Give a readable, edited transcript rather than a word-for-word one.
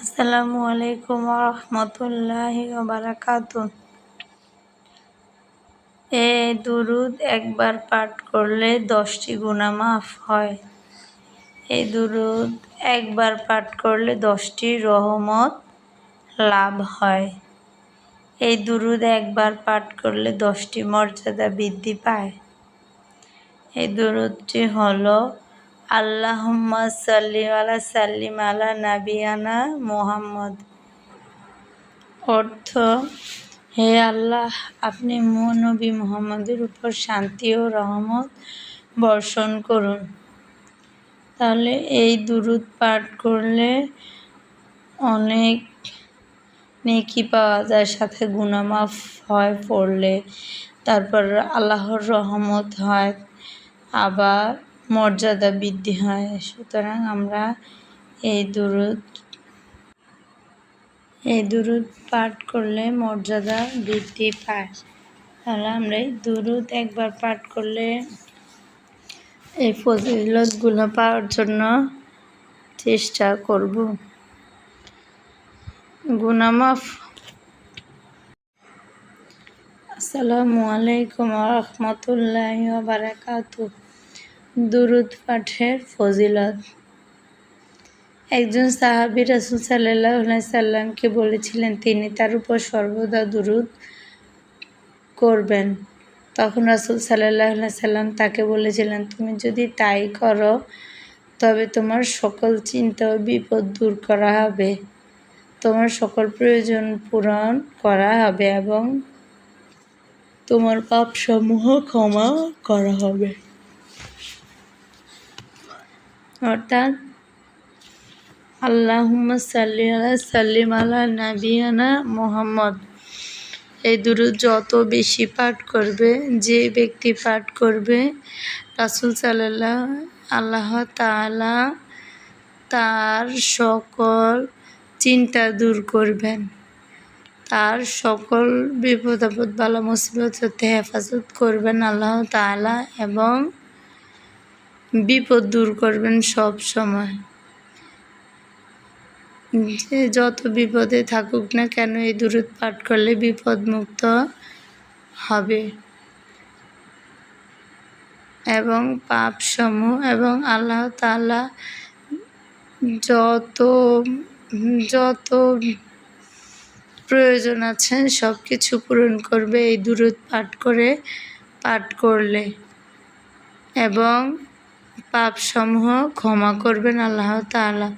আসসালামু আলাইকুম ওয়া রাহমাতুল্লাহি ওয়া বারাকাতুহু। এই দুরূদ একবার পাঠ করলে 10টি গুনাহ মাফ হয়। এই দুরূদ একবার পাঠ করলে 10টি রহমত লাভ হয়। এই দুরূদ একবার পাঠ করলে 10টি মর্যাদা বৃদ্ধি পায়। এই দুরূদটি হলো আল্লাহুম্মা সাল্লি ওয়া সাল্লিম আলা নাবিয়ানা মুহাম্মদ। অর্থ: হে আল্লাহ, আপনি নবী মুহাম্মদের উপর শান্তি ও রহমত বর্ষণ করুন। তাহলে এই দুরূদ পাঠ করলে অনেক নেকি পাওয়া যায়, সাথে গুনাহ মাফ হয় পড়লে, তারপর আল্লাহর রহমত হয়, আবার মর্যাদা বৃদ্ধি হয়। সুতরাং আমরা এই দুরূদ পাঠ করলে মর্যাদা বৃদ্ধি পায়। তাহলে আমরা এই দুরূদ একবার পাঠ করলে এই ফজিলতগুলো পাওয়ার জন্য চেষ্টা করব। গুনাহ মাফ। আসসালামু আলাইকুম ওয়া রাহমাতুল্লাহি ওয়া বারাকাতুহু। দুরূদ পাঠের ফজিলত। একজন সাহাবী রাসূল সাল্লাল্লাহু আলাইহি সাল্লামকে বলেছিলেন তিনি তার উপর সর্বদা দুরূদ করবেন। তখন রাসূল সাল্লাল্লাহু আলাইহি সাল্লাম তাকে বলেছিলেন, তুমি যদি তাই করো তবে তোমার সকল চিন্তা ও বিপদ দূর করা হবে, তোমার সকল প্রয়োজন পূরণ করা হবে এবং তোমার পাপসমূহ ক্ষমা করা হবে। অর্থাৎ আল্লাহুম্মা সাল্লি ওয়া সাল্লিম আলা নাবিয়ানা মুহাম্মদ। এই দুরূদ যত বেশি পাঠ করবে, যে ব্যক্তি পাঠ করবে, রাসূল সাল্লাল্লাহু আল্লাহ তাআলা তার সকল চিন্তা দূর করবেন, তার সকল বিপদ আপদ বালা মুসিবত হতে হেফাজত করবেন আল্লাহ তাআলা এবং বিপদ দূর করবেন সব সময়। যে যত বিপদে থাকুক না কেন এই দুরূদ পাঠ করলে বিপদ মুক্ত হবে এবং পাপসমূহ এবং আল্লাহ তাআলা যত প্রয়োজন আছে সব কিছু পূরণ করবে এই দুরূদ পাঠ করলে এবং পাপসমূহ ক্ষমা করবেন আল্লাহ তাআলা।